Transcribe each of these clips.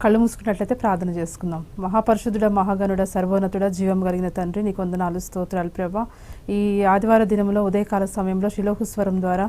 కళ్ళు మూసుకున్నట్లయితే ప్రార్థన చేసుకుందాం. మహాపరిశుద్ధుడ, మహాగణుడ, సర్వోన్నతుడ, జీవం కలిగిన తండ్రి, నీకు వందనాలు, స్తోత్రాలు ప్రభా. ఈ ఆదివార దినంలో ఉదయకాల సమయంలో శిలోహు స్వరం ద్వారా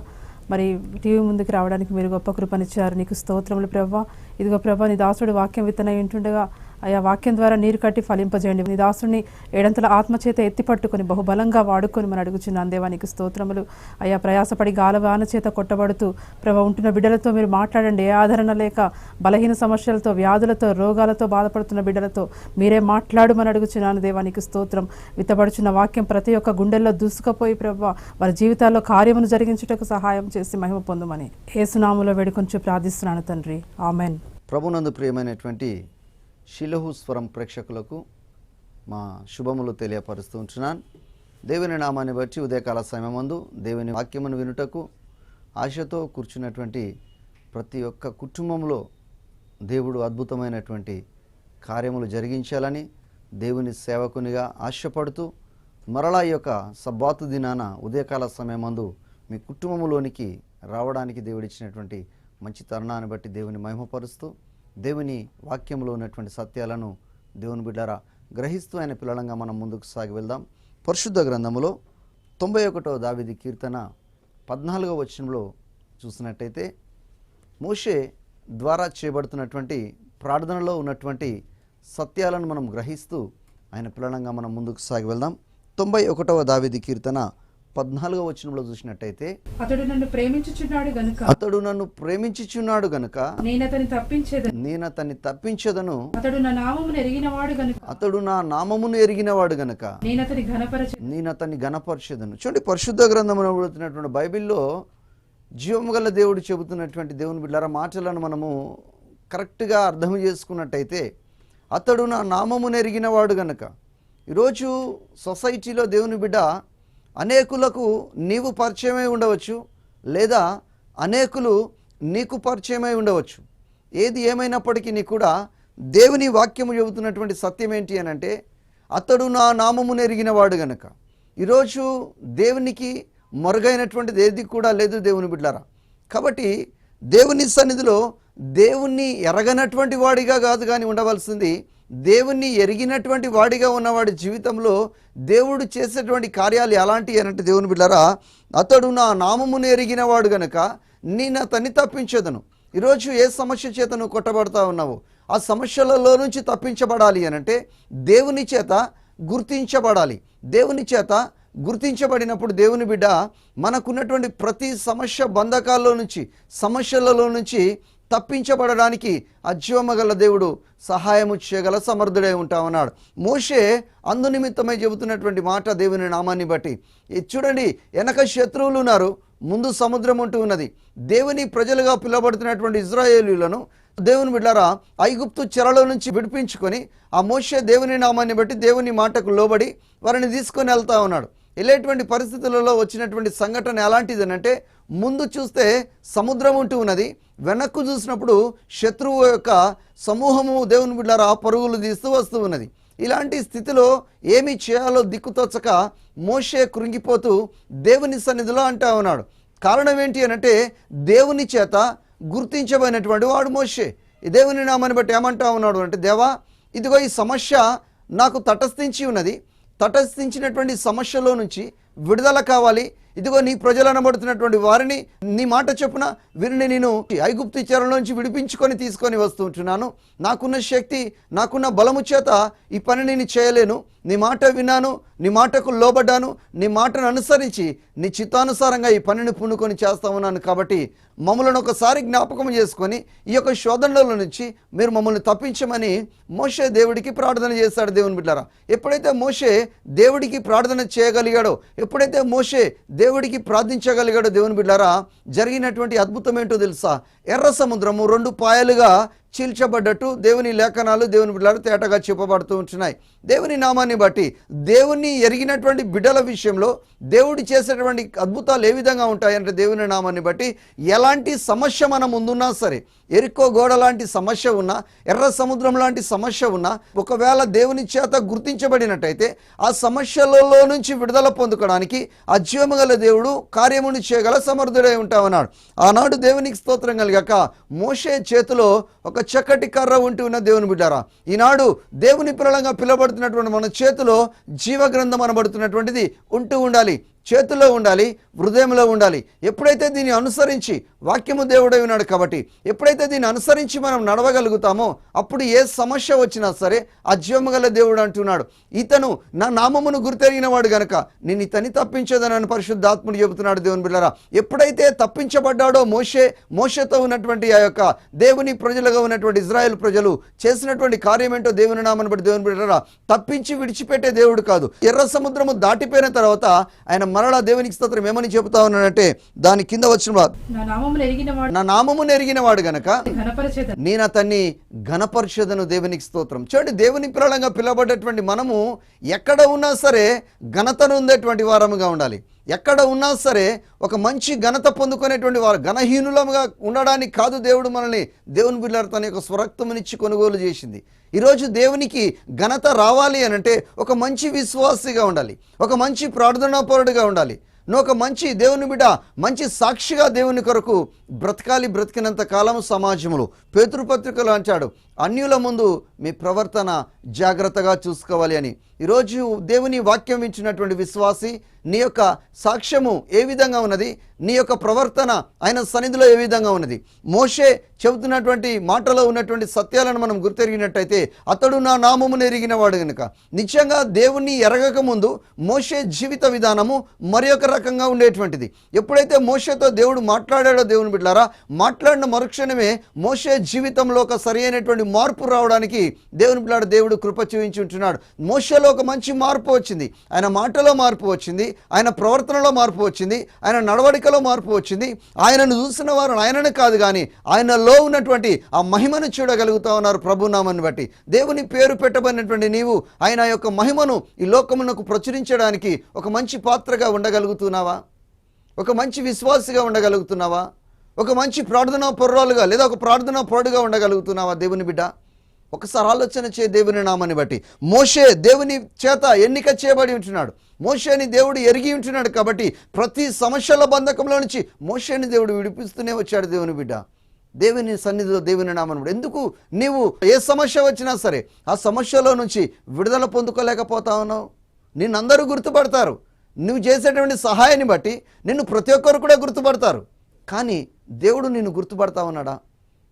మరి టీవీ ముందుకు రావడానికి మీరు గొప్ప కృపనిచ్చారు. నీకు స్తోత్రములు ప్రభా. ఇదిగో ప్రభా, నీ దాసుడు వాక్యం విత్తనై ఉంటుండగా అయా వాక్యం ద్వారా నీరు కట్టి ఫలింపజేయండి. నీ దాసుడిని ఏడంతల ఆత్మచేత ఎత్తిపట్టుకొని బహుబలంగా వాడుకొని మనం అడుగుచున్నాను దేవా, నీకు స్తోత్రములు. అయా ప్రయాసపడి గాలవాన చేత కొట్టబడుతూ ప్రభా ఉంటున్న బిడ్డలతో మీరు మాట్లాడండి. ఏ ఆదరణ లేక బలహీన సమస్యలతో, వ్యాధులతో, రోగాలతో బాధపడుతున్న బిడ్డలతో మీరే మాట్లాడమని అడుగుచున్నాను దేవా, నీకు స్తోత్రం. విత్తబడుచున్న వాక్యం ప్రతి ఒక్క గుండెల్లో దూసుకుపోయి ప్రభా వారి జీవితాల్లో కార్యమును జరిగించుటకు సహాయం చేసి మహిమ పొందుమని యేసునామములో వేడుకొంచు ప్రార్థిస్తున్నాను తండ్రి, ఆమెన్. ప్రభునందు ప్రియమైనటువంటి శిలోహు స్వరం ప్రేక్షకులకు మా శుభములు తెలియపరుస్తూ ఉంటున్నాను. దేవుని నామాన్ని బట్టి ఉదయకాల సమయమందు దేవుని వాక్యమును వినుటకు ఆశతో కూర్చున్నటువంటి ప్రతి ఒక్క కుటుంబంలో దేవుడు అద్భుతమైనటువంటి కార్యములు జరిగించాలని దేవుని సేవకునిగా ఆశపడుతూ మరలా ఈ యొక్క సబ్బాతు దినాన ఉదయకాల సమయమందు మీ కుటుంబంలోనికి రావడానికి దేవుడిచ్చినటువంటి మంచి తరుణాన్ని బట్టి దేవుని మహిమపరుస్తూ దేవుని వాక్యంలో ఉన్నటువంటి సత్యాలను దేవుని బిడ్డారా గ్రహిస్తూ ఆయన పిల్లలంగా మనం ముందుకు సాగి వెళ్దాం. పరిశుద్ధ గ్రంథములో 91వ దావీదు కీర్తన 14వ వచనంలో చూసినట్టయితే మోషే ద్వారా చేయబడుతున్నటువంటి ప్రార్థనలో ఉన్నటువంటి సత్యాలను మనం గ్రహిస్తూ ఆయన పిల్లలంగా మనం ముందుకు సాగి వెళ్దాం. 91వ దావీదు కీర్తన 14వ వచనంలో చూసినట్టయితే అతడు నన్ను ప్రేమించుచున్నాడు గనుక నేను అతన్ని తప్పించేదను. అతడు నా నామమును ఎరిగినవాడు గనుక నేను అతన్ని ఘనపరచెదను. చూడండి, పరిశుద్ధ గ్రంథములో ఉన్నటువంటి బైబిల్లో జీవము గల దేవుడు చెబుతున్నటువంటి దేవుని బిడ్డల మాటలను మనము కరెక్ట్గా అర్థం చేసుకున్నట్టయితే అతడు నా నామమును ఎరిగినవాడు గనుక. ఈరోజు సొసైటీలో దేవుని బిడ్డ అనేకులకు నీవు పరిచయమై ఉండవచ్చు, లేదా అనేకులు నీకు పరిచయమై ఉండవచ్చు. ఏది ఏమైనప్పటికీ కూడా దేవుని వాక్యము చెబుతున్నటువంటి సత్యం ఏంటి అని అంటే అతడు నా నామమును ఎరిగినవాడు గనక. ఈరోజు దేవునికి మరుగైనటువంటిది ఏది కూడా లేదు దేవుని బిడ్డలారా. కాబట్టి దేవుని సన్నిధిలో దేవుణ్ణి ఎరగనటువంటి వాడిగా కాదు కానీ ఉండవలసింది, దేవుణ్ణి ఎరిగినటువంటి వాడిగా ఉన్నవాడి జీవితంలో దేవుడు చేసేటువంటి కార్యాలు ఎలాంటివి అనంటే దేవుని బిడ్డలారా, అతడు నా నామమును ఎరిగినవాడు గనుక నేను అతన్ని తప్పించేదను. ఈరోజు ఏ సమస్య చేత నువ్వు కొట్టబడతా ఉన్నావు, ఆ సమస్యలలో నుంచి తప్పించబడాలి అనంటే దేవుని చేత గుర్తించబడాలి. దేవుని చేత గుర్తించబడినప్పుడు దేవుని బిడ్డ మనకున్నటువంటి ప్రతి సమస్య బంధకాల్లో నుంచి, సమస్యలలో నుంచి తప్పించబడడానికి అజ్యోమగల దేవుడు సహాయము చేయగల సమర్థుడై ఉంటా ఉన్నాడు. మోషే అందునిమిత్తమై చెబుతున్నటువంటి మాట దేవుని నామాన్ని బట్టి. చూడండి, వెనక శత్రువులు ఉన్నారు, ముందు సముద్రం ఉంటూ ఉన్నది. దేవుని ప్రజలుగా పిలువబడుతున్నటువంటి ఇజ్రాయేలీయులను దేవుని బిడ్డలారా ఐగుప్తు చెరలో నుంచి విడిపించుకొని ఆ మోషే దేవుని నామాన్ని బట్టి దేవుని మాటకు లోబడి వారిని తీసుకొని వెళ్తా ఉన్నాడు. వెళ్ళేటువంటి పరిస్థితులలో వచ్చినటువంటి సంఘటన ఎలాంటిది అంటే, ముందు చూస్తే సముద్రం ఉంటూ ఉన్నది, వెనక్కు చూసినప్పుడు శత్రువు యొక్క సమూహము దేవుని బిడ్డలారా పరుగులు తీస్తూ వస్తూ ఉన్నది. ఇలాంటి స్థితిలో ఏమి చేయాలో దిక్కుతోచక మోషే కృంగిపోతూ దేవుని సన్నిధిలో అంటా ఉన్నాడు. కారణం ఏంటి అనంటే దేవుని చేత గుర్తించబడినటువంటి వాడు మోషే. ఈ దేవుని నామాన్ని బట్టి ఏమంటా ఉన్నాడు అంటే, దేవా ఇదిగో ఈ సమస్య నాకు తటస్థించి ఉన్నది, తటస్థించినటువంటి సమస్యలో నుంచి విడుదల కావాలి. ఇదిగో నీ ప్రజలు అనబడుతున్నటువంటి వారిని నీ మాట చొప్పున వీరిని నేను ఐగుప్తు చెరలోంచి విడిపించుకొని తీసుకొని వస్తుంటున్నాను. నాకున్న శక్తి, నాకున్న బలము చేత ఈ పని నేను చేయలేను. నీ మాట విన్నాను, నీ మాటకు లోబడ్డాను, నీ మాటను అనుసరించి నీ చిత్తానుసారంగా ఈ పనిని పూనుకొని చేస్తా ఉన్నాను. కాబట్టి మమ్మల్ని ఒకసారి జ్ఞాపకం చేసుకొని ఈ యొక్క శోధనల నుంచి మీరు మమ్మల్ని తప్పించమని మోషే దేవుడికి ప్రార్థన చేశాడు. దేవుని బిడ్డలారా, ఎప్పుడైతే మోషే దేవుడికి ప్రార్థన చేయగలిగాడో, ఎప్పుడైతే మోషే దేవుడికి ప్రార్థించగలిగాడో దేవుని బిడ్డలారా, జరిగినటువంటి అద్భుతం ఏంటో తెలుసా? ఎర్ర సముద్రము 2 పాయలుగా చీల్చబడ్డట్టు దేవుని లేఖనాలు దేవుని బిడ్డలు తేటగా చెప్పబడుతూ ఉంటున్నాయి. దేవుని నామాన్ని బట్టి దేవుని ఎరిగినటువంటి బిడ్డల విషయంలో దేవుడు చేసేటువంటి అద్భుతాలు ఏ విధంగా ఉంటాయంటే దేవుని నామాన్ని బట్టి ఎలాంటి సమస్య మన ముందున్నా సరే, ఎరికో గోడ లాంటి సమస్య ఉన్నా, ఎర్ర సముద్రం లాంటి సమస్య ఉన్నా, ఒకవేళ దేవుని చేత గుర్తించబడినట్టయితే ఆ సమస్యలలో నుంచి విడుదల పొందుకోవడానికి అజ్యము గల దేవుడు కార్యమును చేయగల సమర్థుడై ఉంటామన్నాడు. ఆనాడు దేవునికి స్తోత్రం కలిగాక మోషే చేతిలో ఒక చక్కటి కర్ర ఉంటూ ఉన్న దేవుని బిడ్డారా, ఈనాడు దేవుని పిల్లలంగా పిలువబడుతున్నటువంటి మన చేతిలో జీవగ్రంథం అనబడుతున్నటువంటిది ఉంటూ ఉండాలి, చేతుల్లో ఉండాలి, హృదయంలో ఉండాలి. ఎప్పుడైతే దీన్ని అనుసరించి, వాక్యము దేవుడై ఉన్నాడు కాబట్టి ఎప్పుడైతే దీన్ని అనుసరించి మనం నడవగలుగుతామో అప్పుడు ఏ సమస్య వచ్చినా సరే ఆ జీవము గల దేవుడు అంటున్నాడు, ఇతను నా నామమును గుర్తెరిగిన వాడు గనక నేను ఇతని తప్పించేదనని పరిశుద్ధాత్ముడు చెబుతున్నాడు. దేవుని బిడ్డలారా, ఎప్పుడైతే తప్పించబడ్డాడో మోషేతో ఉన్నటువంటి ఆ యొక్క దేవుని ప్రజలుగా ఉన్నటువంటి ఇజ్రాయెల్ ప్రజలు చేసినటువంటి కార్యం ఏంటో దేవుని నామని బట్టి దేవుని బిడ్డలారా, తప్పించి విడిచిపెట్టే దేవుడు కాదు. ఎర్ర సముద్రము దాటిపోయిన తర్వాత ఆయన మరలా దేవునికి స్తోత్రం ఏమని చెబుతా ఉన్నాడంటే, దాని కింద వచ్చిన నా నామమును ఎరిగిన వాడు గనక నేను అతన్ని ఘనపరిషదను. దేవునికి స్తోత్రం. చూడండి, దేవుని పిల్లలంగా పిలవబడ్డటువంటి మనము ఎక్కడ ఉన్నా సరే ఘనతను ఉండేటువంటి వారముగా ఉండాలి. ఎక్కడ ఉన్నా సరే ఒక మంచి ఘనత పొందుకునేటువంటి వారు, ఘనహీనులముగా ఉండడానికి కాదు దేవుడు మనల్ని దేవుని బిడ్డలారా తన యొక్క స్వరక్తమునిచ్చి కొనుగోలు చేసింది. ఈరోజు దేవునికి ఘనత రావాలి అనంటే ఒక మంచి విశ్వాసిగా ఉండాలి, ఒక మంచి ప్రార్థనాపరుడుగా ఉండాలి. నువ్వు ఒక మంచి దేవుని బిడ్డ, మంచి సాక్షిగా దేవుని కొరకు బ్రతకాలి. బ్రతికినంత కాలం సమాజంలో పేతురు పత్రికలు అంటాడు, అన్యుల ముందు మీ ప్రవర్తన జాగ్రత్తగా చూసుకోవాలి అని. ఈరోజు దేవుని వాక్యం ఇచ్చినటువంటి విశ్వాసి, నీ యొక్క సాక్ష్యము ఏ విధంగా ఉన్నది, నీ యొక్క ప్రవర్తన ఆయన సన్నిధిలో ఏ విధంగా ఉన్నది? మోషే చెబుతున్నటువంటి మాటలో ఉన్నటువంటి సత్యాలను మనం గుర్తెరిగినట్టయితే, అతడు నా నామమును ఎరిగిన వాడు కనుక. నిజంగా దేవుణ్ణి ఎరగక ముందు మోషే జీవిత విధానము మరి ఒక రకంగా ఉండేటువంటిది. ఎప్పుడైతే మోషేతో దేవుడు మాట్లాడాడో దేవుని బిడ్డలారా, మాట్లాడిన మరుక్షణమే మోషే జీవితంలో ఒక సరి అయినటువంటి మార్పు రావడానికి దేవుని బిడ్డలారా దేవుడు కృప చూపించి ఉంటున్నాడు. మోషేలో ఒక మంచి మార్పు వచ్చింది, ఆయన మాటలో మార్పు వచ్చింది, ఆయన ప్రవర్తనలో మార్పు వచ్చింది, ఆయన నడవడికలో మార్పు వచ్చింది. ఆయనను చూసిన వారు ఆయనను కాదు కానీ ఆయనలో ఉన్నటువంటి ఆ మహిమను చూడగలుగుతా ఉన్నారు ప్రభునామాన్ని బట్టి. దేవుని పేరు పెట్టబడినటువంటి నీవు ఆయన యొక్క మహిమను ఈ లోకమునకు ప్రచురించడానికి ఒక మంచి పాత్రగా ఉండగలుగుతున్నావా? ఒక మంచి విశ్వాసిగా ఉండగలుగుతున్నావా? ఒక మంచి ప్రార్థనా పరురాలుగా లేదా ఒక ప్రార్థనా పరుడుగా ఉండగలుగుతున్నావా దేవుని బిడ్డ? ఒకసారి ఆలోచన చే దేవుని నామాన్ని బట్టి. మోషే దేవుని చేత ఎన్నిక చేయబడి ఉంటున్నాడు, మోషేని దేవుడు ఎరిగి ఉంటున్నాడు కాబట్టి ప్రతి సమస్యల బంధకంలో నుంచి మోషేని దేవుడు విడిపిస్తూనే వచ్చాడు దేవుని బిడ్డ. దేవుని సన్నిధిలో దేవుని నామాన్ని బట్టి ఎందుకు నీవు ఏ సమస్య వచ్చినా సరే ఆ సమస్యలో నుంచి విడుదల పొందుకోలేకపోతా ఉన్నావు? నిన్నందరూ గుర్తుపడతారు, నువ్వు చేసేటువంటి సహాయాన్ని బట్టి నిన్ను ప్రతి ఒక్కరు కూడా గుర్తుపడతారు. కానీ దేవుడు నిన్ను గుర్తుపడతా ఉన్నాడా?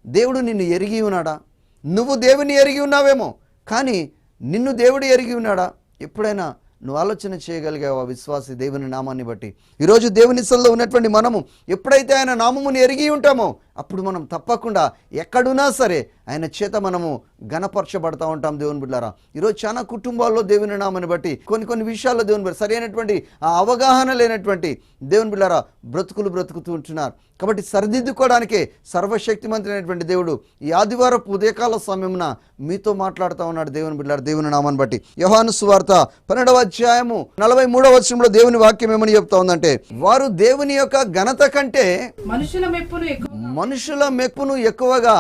దేవుడు నిన్ను ఎరిగి ఉన్నాడా? నువ్వు దేవుని ఎరిగి ఉన్నావేమో కానీ నిన్ను దేవుడు ఎరిగి ఉన్నాడా? ఎప్పుడైనా నువ్వు ఆలోచన చేయగలిగావా విశ్వాసి దేవుని నామాన్ని బట్టి? ఈరోజు దేవుని సన్నిధిలో ఉన్నటువంటి మనము ఎప్పుడైతే ఆయన నామముని ఎరిగి ఉంటామో అప్పుడు మనం తప్పకుండా ఎక్కడున్నా సరే ఆయన చేత మనము ఘనపరచబడతా ఉంటాం దేవుని బిడ్డలారా. ఈరోజు చాలా కుటుంబాల్లో దేవుని నామాన్ని బట్టి కొన్ని విషయాల్లో దేవుని బిడ్డ సరైనటువంటి ఆ అవగాహన లేనటువంటి దేవుని బిడ్డలారా బ్రతుకుతూ ఉంటున్నారు. కాబట్టి సరిదిద్దుకోవడానికే సర్వశక్తిమంతుడైనటువంటి దేవుడు ఈ ఆదివారపు ఉదయకాల సమయమున మీతో మాట్లాడుతూ ఉన్నాడు దేవుని బిడ్డలారా దేవుని నామాన్ని బట్టి. యోహాను సువార్త 12వ అధ్యాయము 43వ వచనంలో దేవుని వాక్యం ఏమని చెప్తా ఉందంటే, వారు దేవుని యొక్క ఘనత కంటే మనుషుల మెప్పును ఎక్కువగా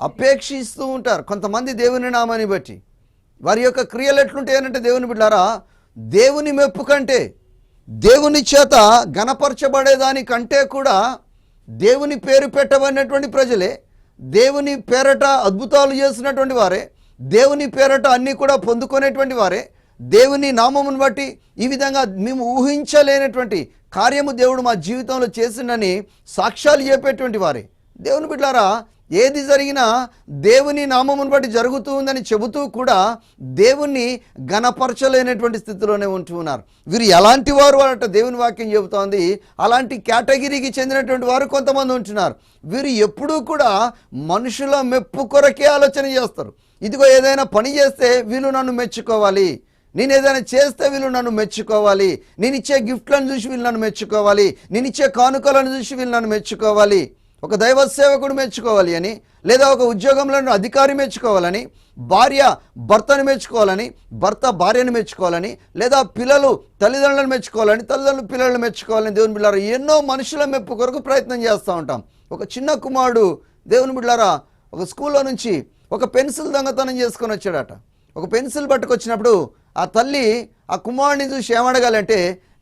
అపేక్షిస్తూ ఉంటారు. కొంతమంది దేవుని నామాన్ని బట్టి వారి యొక్క క్రియలు ఎట్లుంటాయనంటే దేవుని బిడ్డలారా, దేవుని మెప్పు కంటే, దేవుని చేత ఘనపరచబడేదానికంటే కూడా దేవుని పేరు పెట్టబడినటువంటి ప్రజలే, దేవుని పేరట అద్భుతాలు చేసినటువంటి వారే, దేవుని పేరట అన్నీ కూడా పొందుకునేటువంటి వారే, దేవుని నామమును బట్టి ఈ విధంగా మేము ఊహించలేనటువంటి కార్యము దేవుడు మా జీవితంలో చేసిండని సాక్ష్యాలు చెప్పేటువంటి వారే. దేవుని బిడ్డలారా, ఏది జరిగినా దేవుని నామమును బట్టి జరుగుతూ ఉందని చెబుతూ కూడా దేవుణ్ణి ఘనపరచలేనటువంటి స్థితిలోనే ఉంటూ ఉన్నారు. వీరు ఎలాంటి వారు అన్నట్టు దేవుని వాక్యం చెబుతోంది, అలాంటి కేటగిరీకి చెందినటువంటి వారు కొంతమంది ఉంటున్నారు. వీరు ఎప్పుడూ కూడా మనుషుల మెప్పు కొరకే ఆలోచన చేస్తారు. ఇదిగో ఏదైనా పని చేస్తే వీళ్ళు నన్ను మెచ్చుకోవాలి, నేను ఏదైనా చేస్తే వీళ్ళు నన్ను మెచ్చుకోవాలి, నేను ఇచ్చే గిఫ్ట్లను చూసి వీళ్ళు నన్ను మెచ్చుకోవాలి, నేను ఇచ్చే కానుకలను చూసి వీళ్ళు నన్ను మెచ్చుకోవాలి, ఒక దైవ సేవకుడు మెచ్చుకోవాలి అని, లేదా ఒక ఉద్యోగంలో అధికారి మెచ్చుకోవాలని, భార్య భర్తను మెచ్చుకోవాలని, భర్త భార్యను మెచ్చుకోవాలని, లేదా పిల్లలు తల్లిదండ్రులను మెచ్చుకోవాలని, తల్లిదండ్రులు పిల్లలను మెచ్చుకోవాలని దేవుని బిడ్డలారా ఎన్నో మనుషుల మెప్పు కొరకు ప్రయత్నం చేస్తూ ఉంటాం. ఒక చిన్న కుమారుడు దేవుని బిడ్డలారా ఒక స్కూల్లో నుంచి ఒక పెన్సిల్ దొంగతనం చేసుకొని వచ్చాడట. ఒక పెన్సిల్ పట్టుకొచ్చినప్పుడు ఆ తల్లి ఆ కుమారుడిని చూసి ఏమడగాలంటే,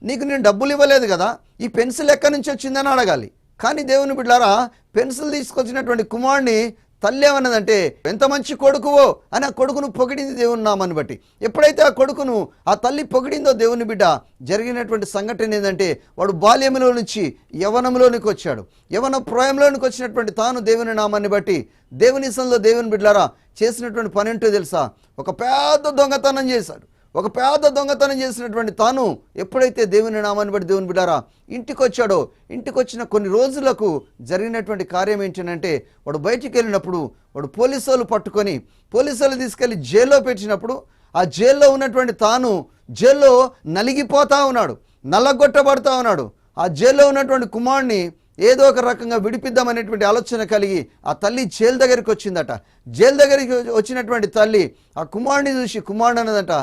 నీకు నేను డబ్బులు ఇవ్వలేదు కదా, ఈ పెన్సిల్ ఎక్కడి నుంచి వచ్చిందని అడగాలి. కానీ దేవుని బిడ్డలారా పెన్సిల్ తీసుకొచ్చినటువంటి కుమారుడిని తల్లి ఏమన్నదంటే ఎంత మంచి కొడుకువో అని ఆ కొడుకును పొగిడింది దేవుని నామాన్ని బట్టి. ఎప్పుడైతే ఆ కొడుకును ఆ తల్లి పొగిడిందో దేవుని బిడ్డ, జరిగినటువంటి సంఘటన ఏంటంటే వాడు బాల్యంలో నుంచి యవనంలోనికి వచ్చాడు. యవన ప్రాయంలోనికి వచ్చినటువంటి తాను దేవుని నామాన్ని బట్టి దేవుని సంలో దేవుని బిడ్డలారా చేసినటువంటి పని ఏంటో తెలుసా? ఒక పెద్ద దొంగతనం చేశాడు. ఒక పెద్ద దొంగతనం చేసినటువంటి తాను ఎప్పుడైతే దేవుని నామాన్ని బట్టి దేవుని బిడ్డారా ఇంటికి వచ్చాడో, ఇంటికి వచ్చిన కొన్ని రోజులకు జరిగినటువంటి కార్యం ఏంటంటే వాడు బయటికి వెళ్ళినప్పుడు వాడు పోలీసులు పట్టుకొని పోలీసులు తీసుకెళ్లి జైల్లో పెట్టినప్పుడు ఆ జైల్లో ఉన్నటువంటి తాను జైల్లో నలిగిపోతా ఉన్నాడు, నల్లగొట్టబడతా ఉన్నాడు. ఆ జైల్లో ఉన్నటువంటి కుమారుడిని ఏదో ఒక రకంగా విడిపిద్దామనేటువంటి ఆలోచన కలిగి ఆ తల్లి జైలు దగ్గరికి వచ్చిందట. జైలు దగ్గరికి వచ్చినటువంటి తల్లి ఆ కుమారుడిని చూసి కుమారుడు అన్నదట,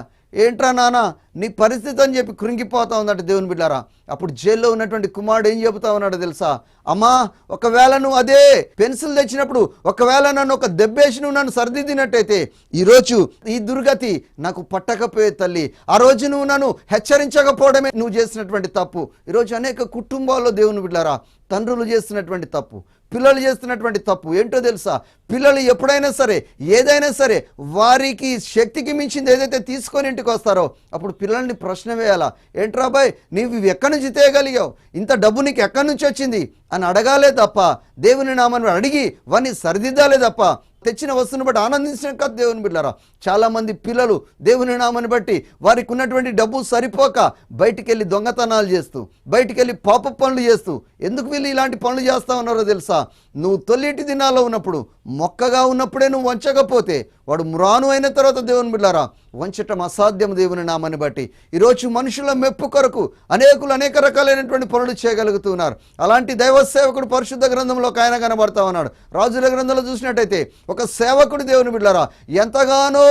ఏంట్రా నాన్న నీ పరిస్థితి అని చెప్పి కృంగిపోతా ఉందట దేవుని బిడ్డారా. అప్పుడు జైల్లో ఉన్నటువంటి కుమారుడు ఏం చెబుతా ఉన్నాడో తెలుసా? అమ్మా, ఒకవేళ నువ్వు అదే పెన్సిల్ తెచ్చినప్పుడు ఒకవేళ నన్ను ఒక దెబ్బేసి నువ్వు నన్ను సరిదిద్దినట్టయితే ఈరోజు ఈ దుర్గతి నాకు పట్టకపోయే తల్లి. ఆ రోజు నువ్వు నన్ను హెచ్చరించకపోవడమే నువ్వు చేసినటువంటి తప్పు. ఈరోజు అనేక కుటుంబాల్లో దేవుని బిడ్డారా తండ్రులు చేస్తున్నటువంటి తప్పు, పిల్లలు చేస్తున్నటువంటి తప్పు ఏంటో తెలుసా? పిల్లలు ఎప్పుడైనా సరే ఏదైనా సరే వారికి శక్తికి మించింది ఏదైతే తీసుకొని ఇంటికి వస్తారో అప్పుడు పిల్లల్ని ప్రశ్న వేయాలా? ఏంట్రా బాయ్ నీవు ఇవి ఎక్కడి నుంచి తేయగలిగావు, ఇంత డబ్బు నీకు ఎక్కడి నుంచి వచ్చింది అని అడగాలే తప్ప, దేవుని నామాన్ని అడిగి వాడిని సరిదిద్దాలే తప్ప తెచ్చిన వస్తువుని బట్టి ఆనందించడం కాదు దేవుని బిడ్డలారా. చాలామంది పిల్లలు దేవుని నామాన్ని బట్టి వారికి ఉన్నటువంటి డబ్బు సరిపోక బయటికి వెళ్ళి దొంగతనాలు చేస్తూ, బయటికి వెళ్ళి పాప పనులు చేస్తూ, ఎందుకు వీళ్ళు ఇలాంటి పనులు చేస్తా ఉన్నారో తెలుసా? నువ్వు తొలిటి దినాల్లో ఉన్నప్పుడు మొక్కగా ఉన్నప్పుడే నువ్వు వంచకపోతే వాడు మ్రాను అయిన తర్వాత దేవుని బిడ్డలారా వంచటం అసాధ్యం దేవుని నామాన్ని బట్టి. ఈరోజు మనుషుల మెప్పు కొరకు అనేకులు అనేక రకాలైనటువంటి పనులు చేయగలుగుతున్నారు. అలాంటి దైవ సేవకుడు పరిశుద్ధ గ్రంథంలో ఒక ఆయన కనబడతా ఉన్నాడు. రాజుల గ్రంథంలో చూసినట్టయితే ఒక సేవకుడు దేవుని బిడ్డలారా ఎంతగానో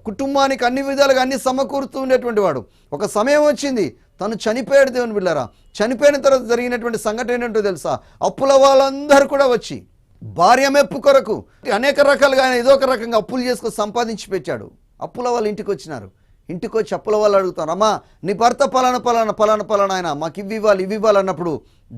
కుటుంబానికి అన్ని విధాలుగా అన్ని సమకూరుతూ ఉండేటువంటి వాడు. ఒక సమయం వచ్చింది తను చనిపోయాడు దేవుని బిడ్డలారా. చనిపోయిన తర్వాత జరిగినటువంటి సంఘటన ఏంటో తెలుసా? అప్పుల వాళ్ళందరూ కూడా వచ్చి భార్య మెప్పు కొరకు అనేక రకాలుగా ఆయన ఏదో ఒక రకంగా అప్పులు చేసుకొని సంపాదించి పెట్టాడు. అప్పుల వాళ్ళు ఇంటికి వచ్చినారు. ఇంటికి వచ్చి అప్పుల వాళ్ళు అడుగుతారు, అమ్మా నీ భర్త పలానా ఆయన మాకు ఇవి ఇవ్వాలి అన్నప్పుడు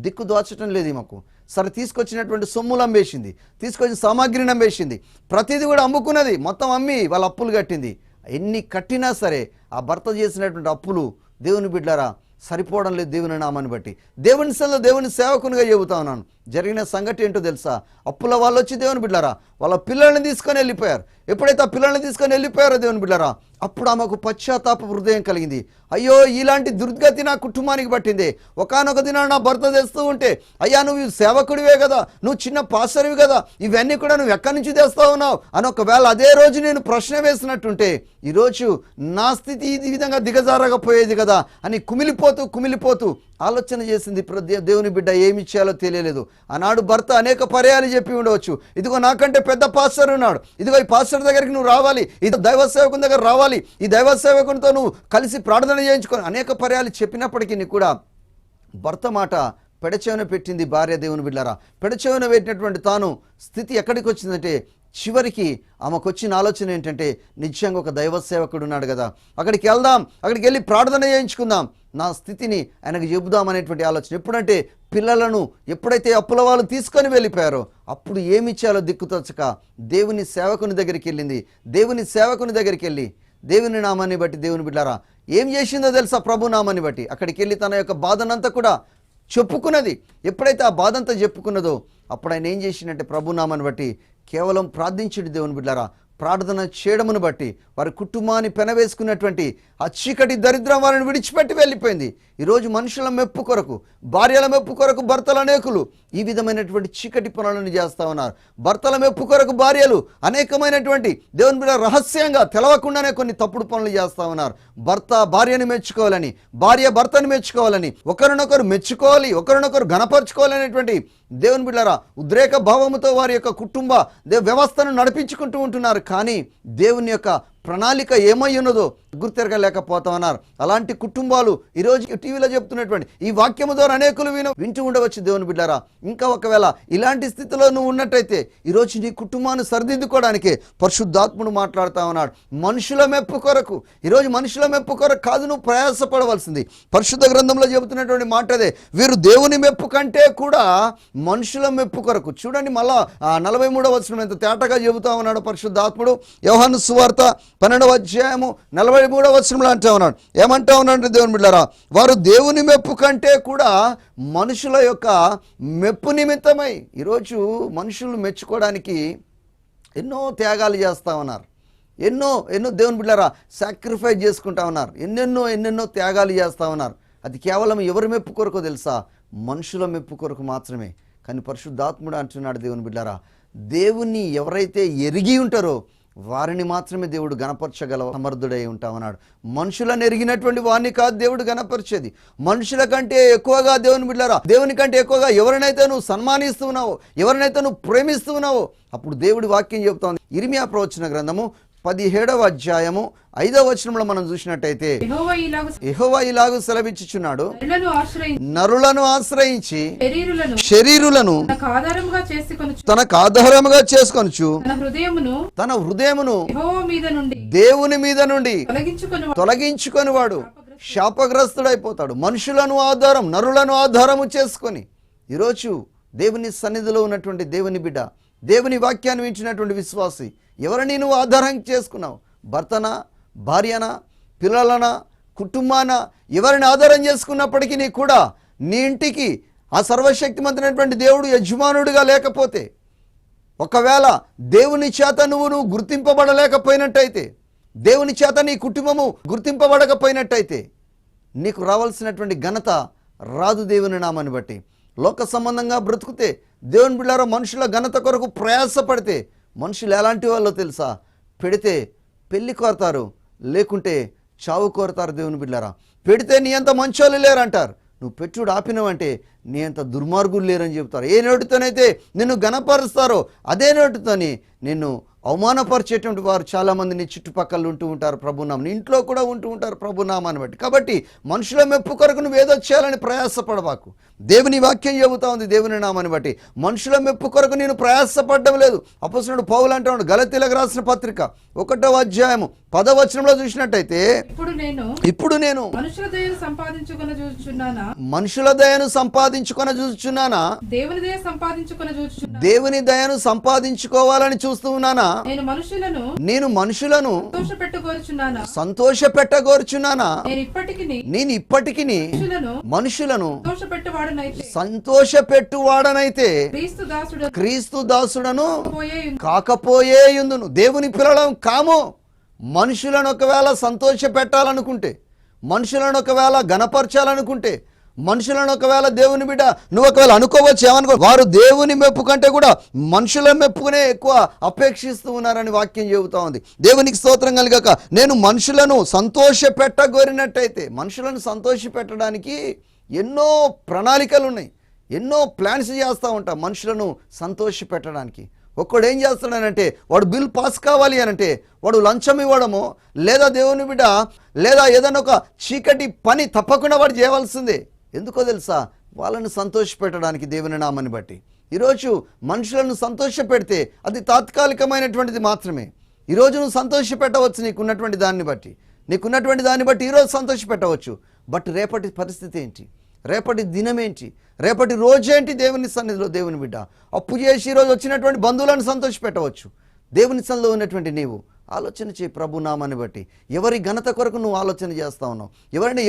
దిక్కు దోచటం లేదు మాకు. సరే తీసుకొచ్చినటువంటి సొమ్ములు అమ్మేసింది, తీసుకొచ్చిన సామాగ్రిని అమ్మేసింది, ప్రతిదీ కూడా అమ్ముకున్నది, మొత్తం అమ్మి వాళ్ళ అప్పులు కట్టింది. ఎన్ని కట్టినా సరే ఆ భర్త చేసినటువంటి అప్పులు దేవుని బిడ్డలారా సరిపోవడం లేదు దేవుని నామాన్ని బట్టి. దేవుని సెల్లో దేవుని సేవకునిగా చెబుతా ఉన్నాను. జరిగిన సంగతి ఏంటో తెలుసా? అప్పుల వాళ్ళు వచ్చి దేవుని బిడ్డలారా వాళ్ళ పిల్లల్ని తీసుకొని వెళ్ళిపోయారు. ఎప్పుడైతే ఆ పిల్లల్ని తీసుకొని వెళ్ళిపోయారో దేవుని బిడ్డలారా అప్పుడు ఆమెకు పశ్చాత్తాప హృదయం కలిగింది. అయ్యో ఇలాంటి దుర్గతి నా కుటుంబానికి పట్టింది. ఒకానొక దినాన నా భర్త తెస్తూ ఉంటే, అయ్యా నువ్వు సేవకుడివే కదా, నువ్వు చిన్న పాస్టర్వి కదా, ఇవన్నీ కూడా నువ్వు ఎక్కడి నుంచి తెస్తా ఉన్నావు అని ఒకవేళ అదే రోజు నేను ప్రశ్న వేసినట్టుంటే ఈరోజు నా స్థితి ఈ విధంగా దిగజారకపోయేది కదా అని కుమిలిపోతూ ఆలోచన చేసింది. దేవుని బిడ్డ ఏమి చేయాలో తెలియలేదు. ఆనాడు భర్త అనేక పర్యాలు చెప్పి ఉండవచ్చు, ఇదిగో నాకంటే పెద్ద పాస్టర్ ఉన్నాడు, ఇదిగో ఈ పాస్టర్ దగ్గరికి నువ్వు రావాలి, ఇది దైవ సేవకుని దగ్గర రావాలి, ఈ దైవ సేవకునితో నువ్వు కలిసి ప్రార్థన చేయించుకొని అనేక పర్యాలు చెప్పినప్పటికీ కూడా భర్త మాట పెడచెవిన పెట్టింది భార్య. దేవుని బిడ్డలారా పెడచెవిన పెట్టినటువంటి తాను స్థితి ఎక్కడికి వచ్చిందంటే చివరికి ఆమెకు వచ్చిన ఆలోచన ఏంటంటే నిజంగా ఒక దైవ సేవకుడు ఉన్నాడు కదా, అక్కడికి వెళ్దాం, అక్కడికి వెళ్ళి ప్రార్థన చేయించుకుందాం, నా స్థితిని ఆయనకు చెబుదామనేటువంటి ఆలోచన. ఎప్పుడంటే పిల్లలను ఎప్పుడైతే అప్పుల వాళ్ళు తీసుకొని వెళ్ళిపోయారో అప్పుడు ఏమి ఇచ్చాలో దిక్కుతోచక దేవుని సేవకుని దగ్గరికి వెళ్ళింది. దేవుని సేవకుని దగ్గరికి వెళ్ళి దేవుని నామాన్ని బట్టి దేవుని బిడ్డలారా ఏం చేసిందో తెలుసా? ప్రభు నామాన్ని బట్టి అక్కడికి వెళ్ళి తన యొక్క బాధనంతా కూడా చెప్పుకున్నది. ఎప్పుడైతే ఆ బాధంతా చెప్పుకున్నదో అప్పుడు ఆయన ఏం చేసిందంటే ప్రభు నామాన్ని బట్టి కేవలం ప్రార్థించుడి దేవుని బిడ్డలారా. ప్రార్థన చేయడమును బట్టి వారి కుటుంబాన్ని పెనవేసుకున్నటువంటి ఆ చీకటి దరిద్రం వారిని విడిచిపెట్టి వెళ్ళిపోయింది. ఈరోజు మనుషుల మెప్పు కొరకు, భార్యల మెప్పు కొరకు భర్తలు అనేకులు ఈ విధమైనటువంటి చీకటి పనులను చేస్తూ ఉన్నారు. భర్తల మెప్పు కొరకు భార్యలు అనేకమైనటువంటి దేవుని బిడ్డ రహస్యంగా తెలవకుండానే కొన్ని తప్పుడు పనులు చేస్తూ ఉన్నారు. భర్త భార్యని మెచ్చుకోవాలని, భార్య భర్తని మెచ్చుకోవాలని, ఒకరినొకరు మెచ్చుకోవాలి, ఒకరినొకరు ఘనపరచుకోవాలనేటువంటి దేవుని బిడ్డలారా ఉద్రేక భావముతో వారి యొక్క కుటుంబ వ్యవస్థను నడిపించుకుంటూ ఉంటున్నారు. కానీ దేవుని యొక్క ప్రణాళిక ఏమై ఉన్నదో గుర్తెరగలేకపోతా ఉన్నారు. అలాంటి కుటుంబాలు ఈరోజు టీవీలో చెప్తున్నటువంటి ఈ వాక్యము ద్వారా అనేకులు వింటూ ఉండవచ్చు దేవుని బిడ్డారా. ఇంకా ఒకవేళ ఇలాంటి స్థితిలో నువ్వు ఉన్నట్టయితే ఈరోజు నీ కుటుంబాన్ని సరిదిద్దుకోవడానికి పరిశుద్ధాత్ముడు మాట్లాడుతూ ఉన్నాడు. మనుషుల మెప్పు కొరకు, ఈరోజు మనుషుల మెప్పు కొరకు కాదు నువ్వు ప్రయాసపడవలసింది. పరిశుద్ధ గ్రంథంలో చెబుతున్నటువంటి మాట అదే, వీరు దేవుని మెప్పు కంటే కూడా మనుషుల మెప్పు కొరకు. చూడండి మళ్ళా 43వ వచనం ఎంత తేటగా చెబుతా ఉన్నాడు పరిశుద్ధాత్ముడు. యోహాను సువార్త 12వ అధ్యాయము 43వ వచనంలో అంటా ఉన్నాడు. ఏమంటా ఉన్నాడు దేవుని బిడ్డలారా, వారు దేవుని మెప్పు కంటే కూడా మనుషుల యొక్క మెప్పు నిమిత్తమై. ఈరోజు మనుషులు మెచ్చుకోవడానికి ఎన్నో త్యాగాలు చేస్తూ ఉన్నారు. ఎన్నో దేవుని బిడ్డలారా సాక్రిఫైస్ చేసుకుంటా ఉన్నారు. ఎన్నెన్నో త్యాగాలు చేస్తూ ఉన్నారు. అది కేవలం ఎవరి మెప్పు కొరకు తెలుసా? మనుషుల మెప్పు కొరకు మాత్రమే. కానీ పరిశుద్ధాత్ముడు అంటున్నాడు దేవుని బిడ్డలారా, దేవుణ్ణి ఎవరైతే ఎరిగి ఉంటారో వారిని మాత్రమే దేవుడు గణపరచగల సమర్థుడై ఉంటా ఉన్నాడు. మనుషులను ఎరిగినటువంటి వారిని కాదు దేవుడు గణపరిచేది. మనుషుల కంటే ఎక్కువగా దేవుని బిడ్డలారా, దేవుని కంటే ఎక్కువగా ఎవరినైతే నువ్వు సన్మానిస్తున్నావో, ఎవరినైతే నువ్వు ప్రేమిస్తున్నావో, అప్పుడు దేవుడి వాక్యం చెబుతోంది. ఇర్మియా ప్రవచన గ్రంథము 17వ అధ్యాయము 5వ వచనంలో మనం చూసినట్టయితే, యెహోవా ఇలాగు సెలవిచ్చుచున్నాడు, నరులను ఆశ్రయించి శరీరులను తనకు ఆధారముగా చేసుకొనుచు తన హృదయమును దేవుని మీద నుండి తొలగించుకొని వాడు శాపగ్రస్తుడైపోతాడు. మనుషులను ఆధారం, నరులను ఆధారము చేసుకొని. ఈరోజు దేవుని సన్నిధిలో ఉన్నటువంటి దేవుని బిడ్డ, దేవుని వాక్యాన్ని వింటున్నటువంటి విశ్వాసి, ఎవరిని నువ్వు ఆధారం చేసుకున్నావు? భర్తనా, భార్యనా, పిల్లలనా, కుటుంబాన, ఎవరిని ఆధారం చేసుకున్నప్పటికీ నీ కూడా నీ ఇంటికి ఆ సర్వశక్తిమంతుడైనటువంటి దేవుడు యజమానుడిగా లేకపోతే, ఒకవేళ దేవుని చేత నువ్వు గుర్తింపబడలేకపోయినట్టయితే, దేవుని చేత నీ కుటుంబము గుర్తింపబడకపోయినట్టయితే నీకు రావాల్సినటువంటి ఘనత రాదు దేవుని నామాన్ని బట్టి. లోక సంబంధంగా బ్రతుకుతే, దేవుని బిడ్డలారా మనుషుల ఘనత కొరకు ప్రయాసపడితే, మనుషులు ఎలాంటి వాళ్ళో తెలుసా? పెడితే పెళ్లి కోరతారు, లేకుంటే చావు కోరతారు. దేవుని బిడ్డలారా, పెడితే నీ అంత మంచోళ్ళు లేరంటారు, నువ్వు పెట్టుడు ఆపినవంటే నీ అంత దుర్మార్గులు లేరని చెబుతారు. ఏ నోటితోనైతే నిన్ను గణపరుస్తారో అదే నోటితోని నిన్ను అవమానపరిచేటువంటి వారు చాలామంది నీ చుట్టుపక్కల ఉంటూ ఉంటారు ప్రభునామం, ఇంట్లో కూడా ఉంటూ ఉంటారు ప్రభునామాన్ని బట్టి. కాబట్టి మనుషుల మెప్పు కొరకు నువ్వు ఏదో చేయాలని ప్రయాసపడబాకు. దేవుని వాక్యం చెబుతా ఉంది దేవుని నామాన్ని బట్టి, మనుషుల మెప్పు కొరకు నేను ప్రయాసపడడం లేదు. అపోస్తలుడు పౌలు అంటాడు గలతీయులకు రాసిన పత్రిక 1వ అధ్యాయము 10వ వచనంలో చూసినట్టయితే, ఇప్పుడు నేను మనుషుల దయను సంపాదించుకొన చూచుచున్నానా, దేవుని దయను సంపాదించుకోవాలని చూస్తూ ఉన్నానా, నేను మనుషులను సంతోషపెట్టగోరుచున్నానా, నేను ఇప్పటికి మనుషులను సంతోషపెట్టువాడనైతే క్రీస్తు దాసుడను కాకపోయే యుందును. దేవుని పిల్లలం కాము. మనుషులను ఒకవేళ సంతోష పెట్టాలనుకుంటే, మనుషులను ఒకవేళ గణపరచాలనుకుంటే, మనుషులను ఒకవేళ దేవుని బిడ్డ నువ్వు ఒకవేళ అనుకోవచ్చు, ఏమనుకో, వారు దేవుని మెప్పు కంటే కూడా మనుషుల మెప్పుకునే ఎక్కువ అపేక్షిస్తూ ఉన్నారని వాక్యం చెబుతా ఉంది. దేవునికి స్తోత్రం కలుగాక. నేను మనుషులను సంతోష పెట్టగోరినట్టయితే, మనుషులను సంతోష పెట్టడానికి ఎన్నో ప్రణాళికలు ఉన్నాయి, ఎన్నో ప్లాన్స్ చేస్తూ ఉంటాం మనుషులను సంతోష పెట్టడానికి. ఒక్కడు ఏం చేస్తాడనంటే, వాడు బిల్ పాస్ కావాలి అనంటే వాడు లంచం ఇవ్వడము, లేదా దేవుని బిడ్డ లేదా ఏదైనా ఒక చీకటి పని తప్పకుండా వాడు చేయవలసిందే. ఎందుకో తెలుసా? వాళ్ళని సంతోష పెట్టడానికి దేవుని నామాన్ని బట్టి. ఈరోజు మనుషులను సంతోష పెడితే అది తాత్కాలికమైనటువంటిది మాత్రమే. ఈరోజు నువ్వు సంతోష పెట్టవచ్చు నీకున్నటువంటి దాన్ని బట్టి, ఈరోజు సంతోష పెట్టవచ్చు. బట్ రేపటి పరిస్థితి ఏంటి, రేపటి దినం ఏంటి, రేపటి రోజేంటి? దేవుని సన్నిధిలో దేవుని బిడ్డ అప్పు చేసి ఈరోజు వచ్చినటువంటి బంధువులను సంతోష పెట్టవచ్చు. దేవుని సన్నిధిలో ఉన్నటువంటి నీవు ఆలోచన చేయి. ప్రభు నామాన్ని బట్టి ఎవరి ఘనత కొరకు నువ్వు ఆలోచన చేస్తూ ఉన్నావు,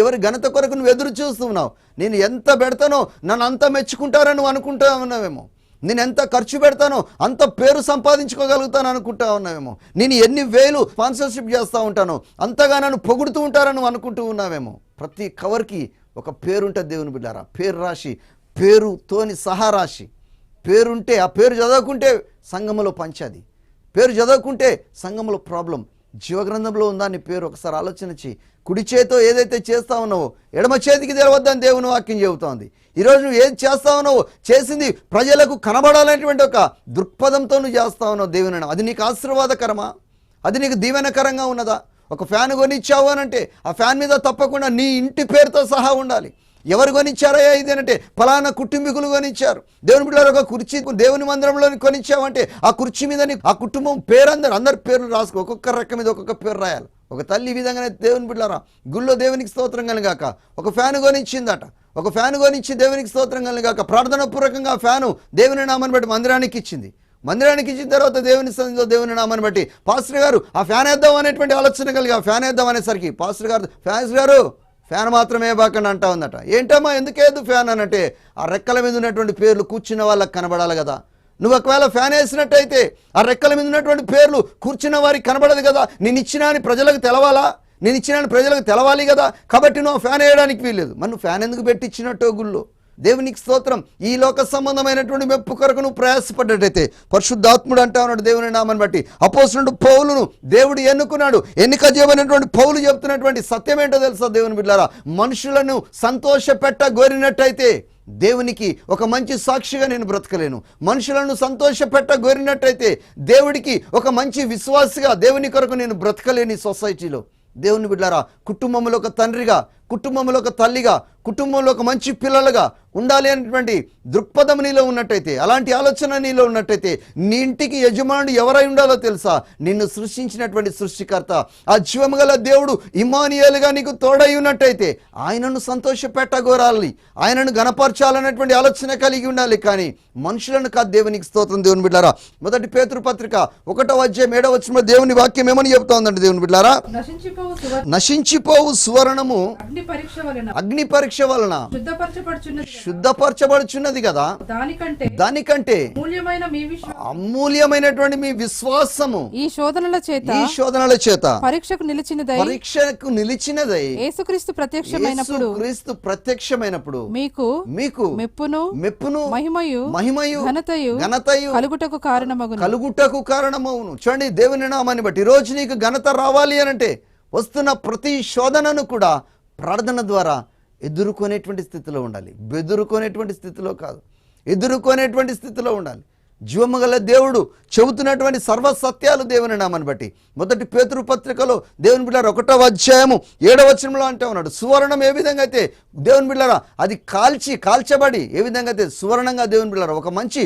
ఎవరి ఘనత కొరకు నువ్వు ఎదురు చూస్తూ ఉన్నావు. నేను ఎంత పెడతానో నన్ను అంత మెచ్చుకుంటారని నువ్వు అనుకుంటా ఉన్నావేమో, నేను ఎంత ఖర్చు పెడతానో అంత పేరు సంపాదించుకోగలుగుతాను అనుకుంటా ఉన్నావేమో, నేను ఎన్ని వేలు స్పాన్సర్షిప్ చేస్తూ ఉంటానో అంతగా నన్ను పొగుడుతూ ఉంటారని నువ్వు అనుకుంటూ ఉన్నావేమో. ప్రతి కవర్కి ఒక పేరు ఉంటుంది దేవుని బిడ్డారా. పేరు రాసి, పేరుతోని సహా రాసి, పేరుంటే ఆ పేరు చదవకుంటే సంఘములో పంచాది, పేరు చదవకుంటే సంఘములో ప్రాబ్లం. జీవగ్రంథంలో ఉందా నీ పేరు? ఒకసారి ఆలోచన చేయి. కుడి చేతితో ఏదైతే చేస్తా ఉన్నావో ఎడమ చేతికి తెలవద్దని దేవుని వాక్యం చెబుతోంది. ఈరోజు నువ్వు ఏది చేస్తా ఉన్నావో చేసింది ప్రజలకు కనబడాలనేటువంటి ఒక దృక్పథంతో నువ్వు చేస్తా ఉన్నావు దేవుని. అది నీకు ఆశీర్వాదకరమా? అది నీకు దీవెనకరంగా ఉన్నదా? ఒక ఫ్యాన్ కొనిచ్చావు అని అంటే ఆ ఫ్యాన్ మీద తప్పకుండా నీ ఇంటి పేరుతో సహా ఉండాలి. ఎవరు కొనిచ్చారయ్యా ఇది అంటే ఫలానా కుటుంబీకులు కొనిచ్చారు. దేవుని బిడ్డలారా, ఒక కుర్చీ దేవుని మందిరంలో కొనిచ్చావంటే ఆ కుర్చీ మీద ఆ కుటుంబం పేరు అందరి పేర్లు రాసుకో. ఒక్కొక్క రెక్క మీద ఒక్కొక్క పేరు రాయాలి. ఒక తల్లి ఈ విధంగానే దేవుని బిడ్డలారా గుళ్ళో దేవునికి స్తోత్రం కలుగాక ఒక ఫ్యాన్ కొనిచ్చిందట. ఒక ఫ్యాన్ కొనిచ్చి దేవునికి స్తోత్రం కలుగాక ప్రార్థనాపూర్వకంగా ఆ ఫ్యాను దేవుని నామాన్ని బట్టి మందిరానికి ఇచ్చింది. మందిరానికి ఇచ్చిన తర్వాత దేవుని సన్నిధిలో దేవుని నామాన్ని బట్టి పాస్టర్ గారు ఆ ఫ్యాన్ వేద్దాం అనేటువంటి ఆలోచన కలిగి ఆ ఫ్యాన్ వేద్దాం అనేసరికి పాస్టర్ గారు ఫ్యాన్ మాత్రమే బాకండి అంటా ఉందట. ఏంటమ్మా ఎందుకేదు ఫ్యాన్ అనంటే ఆ రెక్కల మీద ఉన్నటువంటి పేర్లు కూర్చున్న వాళ్ళకి కనబడాలి కదా. నువ్వు ఒకవేళ ఫ్యాన్ వేసినట్టయితే ఆ రెక్కల మీద ఉన్నటువంటి పేర్లు కూర్చున్న వారికి కనబడదు కదా. నేను ఇచ్చినా అని ప్రజలకు తెలవాలా? నేను ఇచ్చినా అని ప్రజలకు తెలవాలి కదా. కాబట్టి నువ్వు ఫ్యాన్ వేయడానికి వీల్లేదు. మరి నువ్వు ఫ్యాన్ ఎందుకు పెట్టించినట్టు గుళ్ళో? దేవునికి స్తోత్రం. ఈ లోక సంబంధమైనటువంటి మెప్పు కొరకు నువ్వు ప్రయాసపడ్డట్టయితే పరిశుద్ధాత్ముడు అంటా ఉన్నాడు దేవుని నామాన్ని బట్టి. అపోస్తలుడు పౌలును దేవుడు ఎన్నుకున్నాడు. ఎన్నిక చేయబడినటువంటి పౌలు చెప్తున్నటువంటి సత్యం ఏంటో తెలుసా దేవుని బిడ్డలారా? మనుషులను సంతోషపెట్టగోరినట్టయితే దేవునికి ఒక మంచి సాక్షిగా నేను బ్రతకలేను. మనుషులను సంతోషపెట్టగోరినట్టయితే దేవుడికి ఒక మంచి విశ్వాసిగా దేవుని కొరకు నేను బ్రతకలేని సొసైటీలో. దేవుని బిడ్డలారా, కుటుంబంలో ఒక తండ్రిగా, కుటుంబంలో ఒక తల్లిగా, కుటుంబంలో ఒక మంచి పిల్లలుగా ఉండాలి అనేటువంటి దృక్పథం నీలో ఉన్నట్టయితే, అలాంటి ఆలోచన నీలో ఉన్నట్టయితే నీ ఇంటికి యజమానుడు ఎవరై ఉండాలో తెలుసా? నిన్ను సృష్టించినటువంటి సృష్టికర్త, ఆ జీవము గల దేవుడు ఇమ్మానుయేలుగా నీకు తోడై ఉన్నట్టయితే ఆయనను సంతోషపెట్టగోరాలి, ఆయనను గణపరచాలన్నటువంటి ఆలోచన కలిగి ఉండాలి. కానీ మనుషులను కాదు. దేవునికి స్తోత్రం. దేవుని బిడ్డారా, మొదటి పేతురు పత్రిక 1:7 దేవుని వాక్యం ఏమని చెప్తా ఉందండి దేవుని బిడ్డారా? నశించిపోవు సువర్ణము అగ్ని పరీక్ష వలన శుద్ధపరచబడుచున్నది కదా. దానికంటే అమూల్యమైనటువంటి మీ విశ్వాసము ఈ శోధనల చేత పరీక్షకు నిలిచినదై యేసుక్రీస్తు ప్రత్యక్షమైనప్పుడు మీకు మెప్పును మహిమయు ఘనతయు కలుగుటకు కారణమవును. చూడండి, దేవుని నామాన్ని బట్టి ఈరోజు నీకు ఘనత రావాలి అనంటే వస్తున్న ప్రతి శోధనను కూడా ప్రార్థన ద్వారా ఎదుర్కొనేటువంటి స్థితిలో ఉండాలి. బెదురుకునేటువంటి స్థితిలో కాదు, ఎదుర్కొనేటువంటి స్థితిలో ఉండాలి. జీవము గల దేవుడు చెబుతున్నటువంటి సర్వసత్యాలు దేవుని నామాన్ని బట్టి మొదటి పేతురు పత్రికలో దేవుని బిడ్డలారా 1:7 అంటూ ఉన్నాడు. సువర్ణం ఏ విధంగా అయితే దేవుని బిడ్డలారా అది కాల్చబడి ఏ విధంగా అయితే సువర్ణంగా దేవుని బిడ్డలారా ఒక మంచి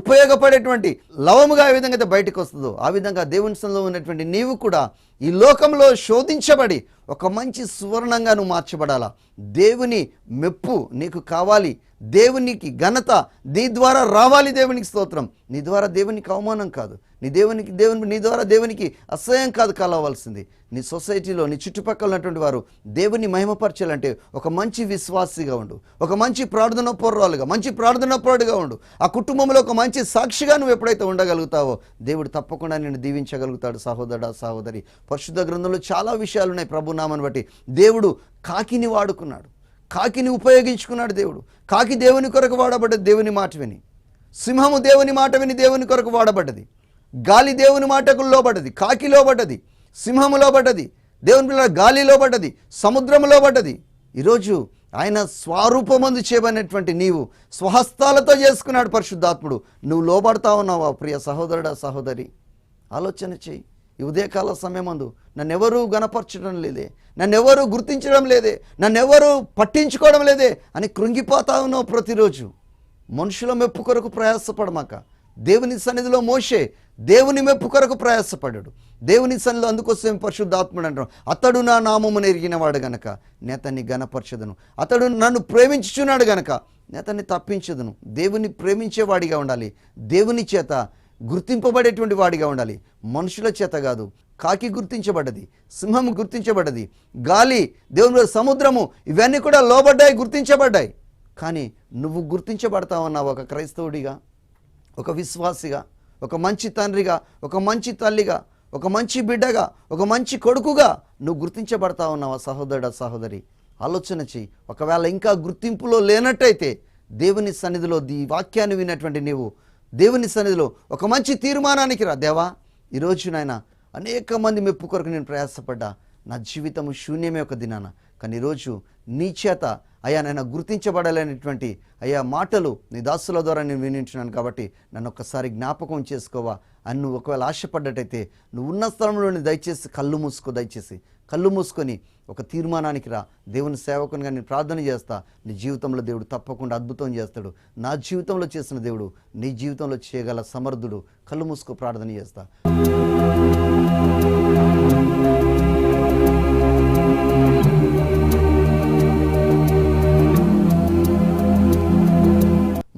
ఉపయోగపడేటువంటి లవముగా ఏ విధంగా అయితే బయటకు వస్తుందో ఆ విధంగా దేవుని సన్నిధిలో ఉన్నటువంటి నీవు కూడా ఈ లోకంలో శోధించబడి ఒక మంచి సువర్ణంగా నువ్వు మార్చబడాలా. దేవుని మెప్పు నీకు కావాలి, దేవునికి ఘనత నీ ద్వారా రావాలి. దేవునికి స్తోత్రం. నీ ద్వారా దేవునికి అవమానం కాదు, నీ ద్వారా దేవునికి అసహ్యం కాదు కలవాల్సింది. నీ సొసైటీలో నీ చుట్టుపక్కల ఉన్నటువంటి వారు దేవుని మహిమపరచాలంటే ఒక మంచి విశ్వాసిగా ఉండు, ఒక మంచి ప్రార్థన పౌరురాలుగా, మంచి ప్రార్థన పౌరుడుగా ఉండు. ఆ కుటుంబంలో ఒక మంచి సాక్షిగా నువ్వు ఎప్పుడైతే ఉండగలుగుతావో దేవుడు తప్పకుండా నిన్ను దీవించగలుగుతాడు. సహోదరుడా, సహోదరి, పరిశుద్ధ గ్రంథంలో చాలా విషయాలు ఉన్నాయి. ప్రభునామాన్ని బట్టి దేవుడు కాకిని వాడుకున్నాడు, కాకిని ఉపయోగించుకున్నాడు. దేవుడు కాకి దేవుని కొరకు వాడబడ్డది, దేవుని మాట విని. సింహము దేవుని మాట విని దేవుని కొరకు వాడబడ్డది. గాలి దేవుని మాటకు లోబడ్డది, కాకి లోబడ్డది, సింహము లోబడ్డది, దేవుని పిల్లల గాలి లోబడ్డది, సముద్రము లోబడ్డది. ఈరోజు ఆయన స్వరూపమందు చేయబడినటువంటి నీవు స్వహస్తాలతో చేసుకున్నాడు పరిశుద్ధాత్ముడు. నువ్వు లోబడతా ఉన్నావా ప్రియ సహోదరుడా, సహోదరి? ఆలోచన చేయి. ఈ ఉదయకాల సమయమందు నన్నెవరూ గణపరచడం లేదే, నన్నెవరూ గుర్తించడం లేదే, నన్నెవరూ పట్టించుకోవడం లేదే అని కృంగిపోతా ఉన్నావు ప్రతిరోజు. మనుషుల మెప్పు కొరకు ప్రయాసపడమాక. దేవుని సన్నిధిలో మోషే దేవుని మెప్పు కొరకు ప్రయాసపడ్డాడు. దేవుని సన్నిధిలో అందుకోసం పరిశుద్ధాత్ముడు అంటాడు, అతడు నా నామమును ఎరిగినవాడు గనక నేతన్ని గణపరచదును, అతడు నన్ను ప్రేమించుచున్నాడు గనక నేతన్ని తప్పించదును. దేవుని ప్రేమించేవాడిగా ఉండాలి, దేవుని చేత గుర్తింపబడేటువంటి వాడిగా ఉండాలి, మనుషుల చేత కాదు. కాకి గుర్తించబడ్డది, సింహము గుర్తించబడ్డది, గాలి, దేవుని సముద్రము, ఇవన్నీ కూడా లోబడ్డాయి, గుర్తించబడ్డాయి. కానీ నువ్వు గుర్తించబడతా ఉన్నావు ఒక క్రైస్తవుడిగా, ఒక విశ్వాసిగా, ఒక మంచి తండ్రిగా, ఒక మంచి తల్లిగా, ఒక మంచి బిడ్డగా, ఒక మంచి కొడుకుగా నువ్వు గుర్తించబడతా ఉన్నావా సహోదరుడా, సహోదరి? ఆలోచన చెయ్యి. ఒకవేళ ఇంకా గుర్తింపులో లేనట్టయితే దేవుని సన్నిధిలో ఈ వాక్యాన్ని విన్నటువంటి నీవు దేవుని సన్నిధిలో ఒక మంచి తీర్మానానికి రా. దేవా, ఈరోజు నాయన అనేక మంది మెప్పు కొరకు నేను ప్రయాసపడ్డా, నా జీవితము శూన్యమే ఒక దినాన, కానీ ఈరోజు నీ చేత అయ్యా నాయన గుర్తించబడాలనేటువంటి అయ్యా మాటలు నీ దాసుల ద్వారా నేను వినించున్నాను. కాబట్టి నన్ను ఒక్కసారి జ్ఞాపకం చేసుకోవా అని నువ్వు ఒకవేళ ఆశపడ్డట్టయితే నువ్వు ఉన్న స్థలంలోని దయచేసి కళ్ళు మూసుకో, దయచేసి కళ్ళు మూసుకొని ఒక తీర్మానానికి రా. దేవుని సేవకునిగా నేను ప్రార్థన చేస్తా. నీ జీవితంలో దేవుడు తప్పకుండా అద్భుతం చేస్తాడు. నా జీవితంలో చేసిన దేవుడు నీ జీవితంలో చేయగల సమర్థుడు. కళ్ళు మూసుకో, ప్రార్థన చేస్తా.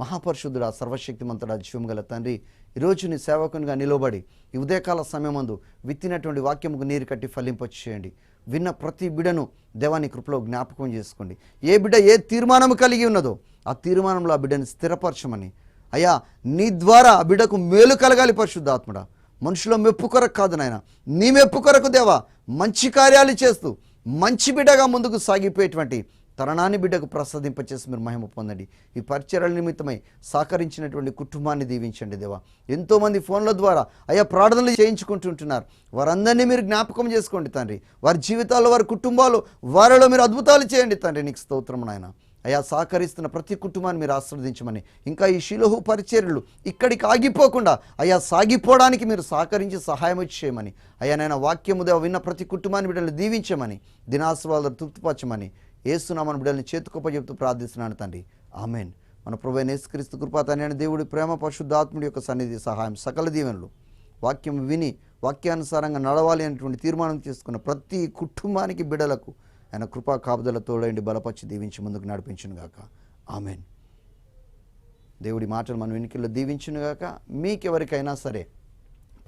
మహాపరిశుద్ధుడా, సర్వశక్తిమంతుడా, జీవం గల తండ్రి, ఈరోజు నీ సేవకునిగా నిలబడి ఈ ఉదయకాల సమయమందు విత్తినటువంటి వాక్యముకు నీరు కట్టి ఫలింపచేయండి. విన్న ప్రతి బిడను దేవాని కృపలో జ్ఞాపకం చేసుకోండి. ఏ బిడ్డ ఏ తీర్మానం కలిగి ఉన్నదో ఆ తీర్మానంలో ఆ బిడ్డని స్థిరపరచమని అయ్యా, నీ ద్వారా ఆ బిడ్డకు మేలు కలగాలి పరిశుద్ధాత్ముడా. మనుషుల మెప్పు కొరకు కాదు నాయన, నీ మెప్పు కొరకు దేవా మంచి కార్యాలు చేస్తూ మంచి బిడ్డగా ముందుకు సాగిపోయేటువంటి తరుణాన్ని బిడ్డకు ప్రసాదింపచేసి మీరు మహిమ పొందండి. ఈ పరిచర్యల నిమిత్తమై సహకరించినటువంటి కుటుంబాన్ని దీవించండి దేవా. ఎంతోమంది ఫోన్ల ద్వారా అయ్యా ప్రార్థనలు చేయించుకుంటుంటున్నారు. వారందరినీ మీరు జ్ఞాపకం చేసుకోండి తండ్రి. వారి జీవితాల్లో, వారి కుటుంబాలు, వారిలో మీరు అద్భుతాలు చేయండి తండ్రి. నీకు స్తోత్రం నాయన. అయ్యా, సహకరిస్తున్న ప్రతి కుటుంబాన్ని మీరు ఆశీర్వదించమని, ఇంకా ఈ షిలోహు పరిచర్యలు ఇక్కడికి ఆగిపోకుండా అయ్యా సాగిపోవడానికి మీరు సహకరించి సహాయం చేయమని, అయ్యా నాయన వాక్యము దేవ విన్న ప్రతి కుటుంబాన్ని బిడ్డలు దీవించమని, దినాశ్వాదాలు తృప్తిపరచమని యేసునామమున బిడ్డల్ని చేతుకొప్పచెప్తూ ప్రార్థిస్తున్నాను తండ్రి. ఆమేన్. మన ప్రభువైన యేసుక్రీస్తు కృప, తండ్రి అయిన దేవుడి ప్రేమ, పరిశుద్ధాత్ముడి యొక్క సన్నిధి, సహాయం, సకల దీవెనలు వాక్యం విని వాక్యానుసారంగా నడవాలి అనేటువంటి తీర్మానం చేసుకున్న ప్రతి కుటుంబానికి, బిడ్డలకు ఆయన కృపా కాపుదల తోడైండి బలపరిచి దీవించి ముందుకు నడిపించునుగాక. ఆమేన్. దేవుడి మాటలు మన వెనుకల్లో దీవించునుగాక. మీకెవరికైనా సరే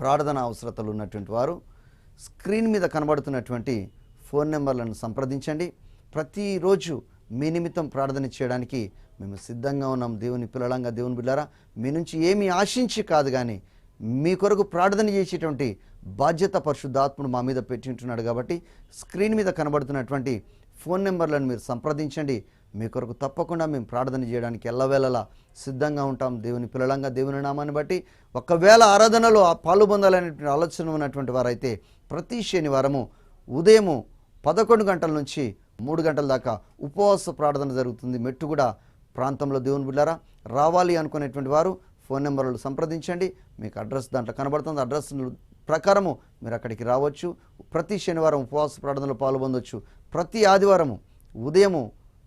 ప్రార్థన అవసరతలు ఉన్నటువంటి వారు స్క్రీన్ మీద కనబడుతున్నటువంటి ఫోన్ నెంబర్లను సంప్రదించండి. ప్రతిరోజు మీ నిమిత్తం ప్రార్థన చేయడానికి మేము సిద్ధంగా ఉన్నాం. దేవుని పిల్లలంగా, దేవుని బిడ్డారా, మీ నుంచి ఏమీ ఆశించి కాదు, కానీ మీ కొరకు ప్రార్థన చేసేటువంటి బాధ్యత పరిశుద్ధాత్ముడు మా మీద పెట్టింటున్నాడు. కాబట్టి స్క్రీన్ మీద కనబడుతున్నటువంటి ఫోన్ నెంబర్లను మీరు సంప్రదించండి. మీ కొరకు తప్పకుండా మేము ప్రార్థన చేయడానికి ఎల్లవేళలా సిద్ధంగా ఉంటాం. దేవుని పిల్లలంగా, దేవుని నామాన్ని బట్టి ఒకవేళ ఆరాధనలో పాలు పొందాలనేటువంటి ఆలోచన ఉన్నటువంటి వారైతే ప్రతి శనివారము ఉదయము 11 గంటల నుంచి 3 గంటల దాకా ఉపవాస ప్రార్థన జరుగుతుంది. మెట్టుగూడ ప్రాంతంలో దేవుని బిడ్డారా, రావాలి అనుకునేటువంటి వారు ఫోన్ నెంబర్లు సంప్రదించండి. మీకు అడ్రస్ దాంట్లో కనబడుతుంది. అడ్రస్ ప్రకారము మీరు అక్కడికి రావచ్చు. ప్రతి శనివారం ఉపవాస ప్రార్థనలో పాల్గొనవచ్చు. ప్రతి ఆదివారము ఉదయము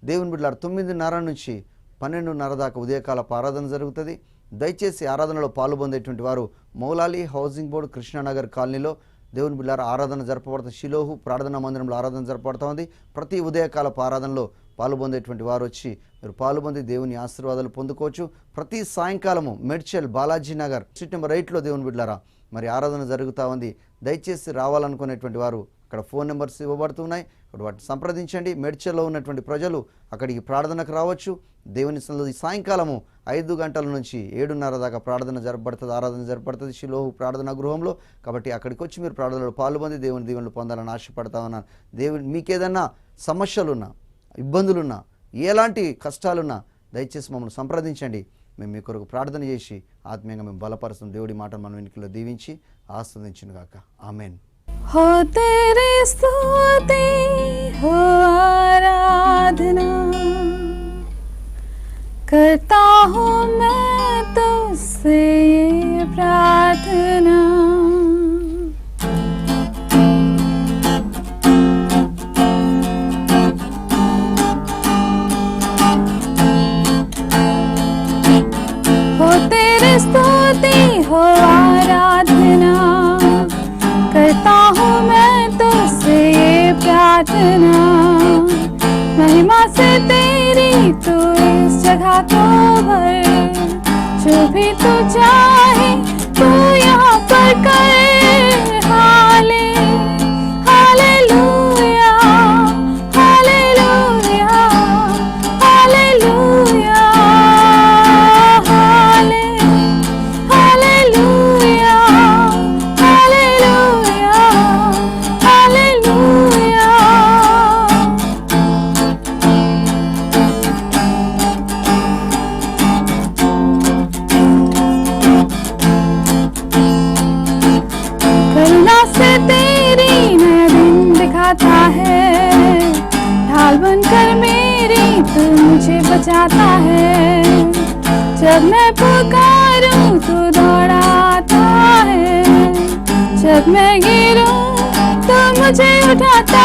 దేవుని బిడ్డలారా 9:30 నుంచి 12:30 దాకా ఉదయకాలపు ఆరాధన జరుగుతుంది. దయచేసి ఆరాధనలో పాల్గొనేటువంటి వారు మౌలాలి హౌసింగ్ బోర్డు, కృష్ణానగర్ కాలనీలో దేవుని బిడ్డలారా ఆరాధన జరపబడుతుంది. షిలోహు ప్రార్థనా మందిరంలో ఆరాధన జరపబడుతూ ఉంది. ప్రతి ఉదయకాలపు ఆరాధనలో పాల్గొనేటువంటి వారు వచ్చి మీరు పాల్గొంది దేవుని ఆశీర్వాదాలు పొందుకోవచ్చు. ప్రతి సాయంకాలము మెడ్చల్, బాలాజీ నగర్ స్ట్రీట్ నెంబర్ 8లో దేవుని బిడ్డలారా మరి ఆరాధన జరుగుతూ ఉంది. దయచేసి రావాలనుకునేటువంటి వారు అక్కడ ఫోన్ నెంబర్స్ ఇవ్వబడుతున్నాయి, వాటిని సంప్రదించండి. మెడ్చల్లో ఉన్నటువంటి ప్రజలు అక్కడికి ప్రార్థనకు రావచ్చు. దేవుని సన్నిధిలో సాయంకాలము 5 గంటల నుంచి 7:30 దాకా ప్రార్థన జరపబడుతుంది, ఆరాధన జరపబడుతుంది షిలోహు ప్రార్థనా గృహంలో. కాబట్టి అక్కడికి వచ్చి మీరు ప్రార్థనలో పాల్గొని దేవుని దీవెనలు పొందాలని ఆశపడతా ఉన్నాను. దేవుని మీకేదన్నా సమస్యలున్నా, ఇబ్బందులున్నా, ఎలాంటి కష్టాలున్నా దయచేసి మమ్మల్ని సంప్రదించండి. మేము మీ కొరకు ప్రార్థన చేసి ఆత్మీయంగా మేము బలపరుస్తాం. దేవుడి మాట మన వెనుకలో దీవించి ఆస్వాదించునుగాక. ఆమేన్. हो तेरी स्तुति हो आराधना करता हूँ मैं तुझसे ये प्रार्थना। हो तेरी स्तुति हो आराधना करता हूँ मैं तुझसे ये प्रार्थना। महिमा से तेरी तू इस जगह को भर, जो भी तू चाहे तू यहाँ पर कर। हाले हालेलुया हालेलुया हालेलुया हाले हालेलुया हालेलुया हालेलुया। आता है, ढाल बनकर मेरी तू मुझे बचाता है। जब मैं पुकारूं तू दौड़ाता है, जब मैं गिरूं तो मुझे उठाता